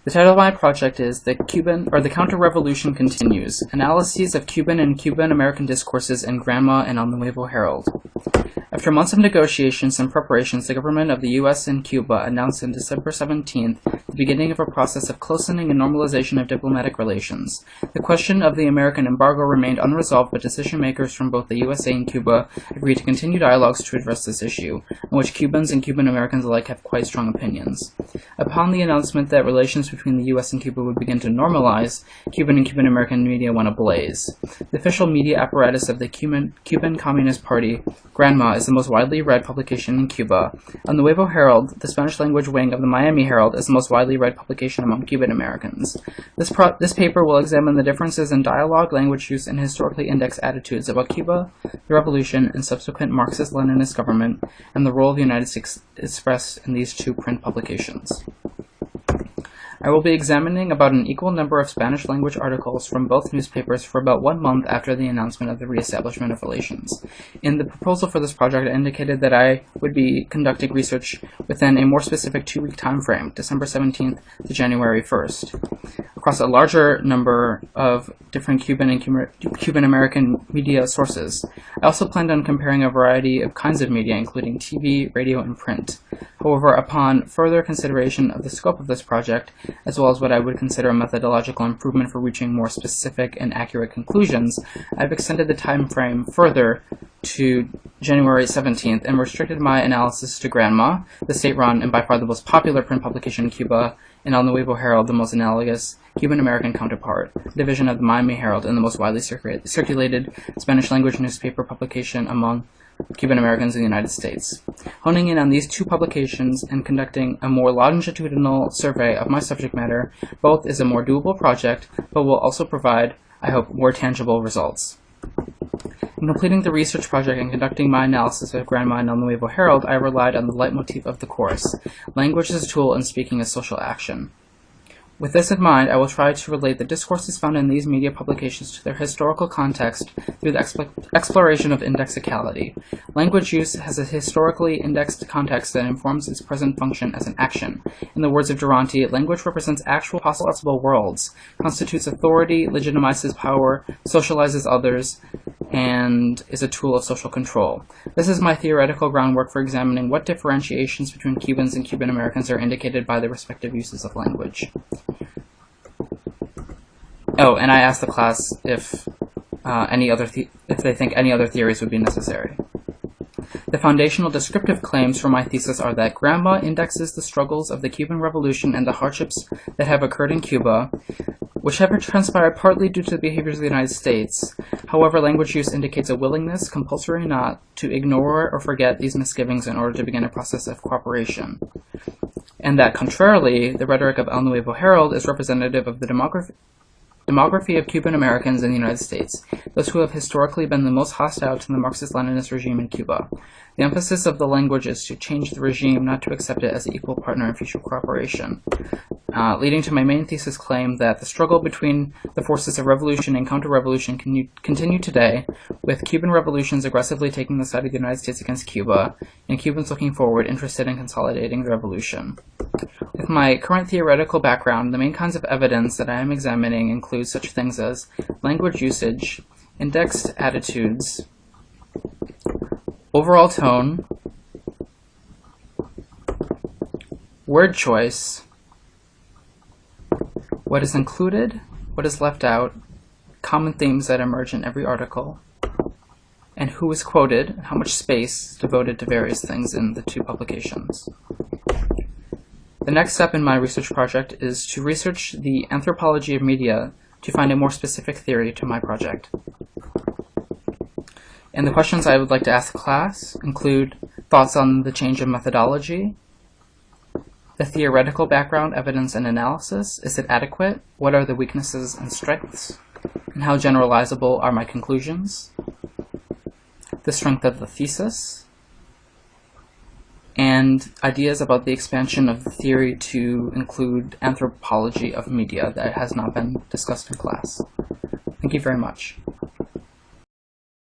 The title of my project is The Counter-Revolution Continues, Analyses of Cuban and Cuban-American Discourses in Granma and El Nuevo Herald. After months of negotiations and preparations, the government of the U.S. and Cuba announced on December 17th the beginning of a process of closening and normalization of diplomatic relations. The question of the American embargo remained unresolved, but decision-makers from both the USA and Cuba agreed to continue dialogues to address this issue, on which Cubans and Cuban-Americans alike have quite strong opinions. Upon the announcement that relations between the U.S. and Cuba would begin to normalize, Cuban and Cuban-American media went ablaze. The official media apparatus of the Cuban Communist Party, Granma, is the most widely read publication in Cuba. El Nuevo Herald, the Spanish-language wing of the Miami Herald, is the most widely read publication among Cuban-Americans. This paper will examine the differences in dialogue, language use, and historically indexed attitudes about Cuba, the revolution, and subsequent Marxist-Leninist government, and the role of the United States expressed in these two print publications. I will be examining about an equal number of Spanish-language articles from both newspapers for about 1 month after the announcement of the reestablishment of relations. In the proposal for this project, I indicated that I would be conducting research within a more specific 2-week time frame, December 17th to January 1st, across a larger number of different Cuban and Cuban-American media sources. I also planned on comparing a variety of kinds of media, including TV, radio, and print. However, upon further consideration of the scope of this project, as well as what I would consider a methodological improvement for reaching more specific and accurate conclusions, I've extended the time frame further to January 17th and restricted my analysis to Granma, the state-run and by far the most popular print publication in Cuba, and El Nuevo Herald, the most analogous Cuban-American counterpart, a division of the Miami Herald, and the most widely circulated Spanish-language newspaper publication among Cuban-Americans in the United States. Honing in on these two publications and conducting a more longitudinal survey of my subject matter, both is a more doable project, but will also provide, I hope, more tangible results. In completing the research project and conducting my analysis of Granma and El Nuevo Herald, I relied on the leitmotif of the course, language as a tool and speaking as social action. With this in mind, I will try to relate the discourses found in these media publications to their historical context through the exploration of indexicality. Language use has a historically indexed context that informs its present function as an action. In the words of Durante, language represents actual possible worlds, constitutes authority, legitimizes power, socializes others, and is a tool of social control. This is my theoretical groundwork for examining what differentiations between Cubans and Cuban-Americans are indicated by the respective uses of language. Oh, and I asked the class if they think any other theories would be necessary. The foundational descriptive claims for my thesis are that Granma indexes the struggles of the Cuban Revolution and the hardships that have occurred in Cuba, which have transpired partly due to the behaviors of the United States. However, language use indicates a willingness, compulsory or not, to ignore or forget these misgivings in order to begin a process of cooperation. And that, contrarily, the rhetoric of El Nuevo Herald is representative of the demography of Cuban Americans in the United States, those who have historically been the most hostile to the Marxist-Leninist regime in Cuba. The emphasis of the language is to change the regime, not to accept it as an equal partner in future cooperation, leading to my main thesis claim that the struggle between the forces of revolution and counter-revolution can continue today, with Cuban revolutions aggressively taking the side of the United States against Cuba, and Cubans looking forward, interested in consolidating the revolution. With my current theoretical background, the main kinds of evidence that I am examining include such things as language usage, indexed attitudes, overall tone, word choice, what is included, what is left out, common themes that emerge in every article, and who is quoted, and how much space is devoted to various things in the two publications. The next step in my research project is to research the anthropology of media to find a more specific theory to my project. And the questions I would like to ask the class include thoughts on the change of methodology, the theoretical background, evidence, and analysis. Is it adequate? What are the weaknesses and strengths? And how generalizable are my conclusions? The strength of the thesis, and ideas about the expansion of the theory to include anthropology of media that has not been discussed in class. Thank you very much.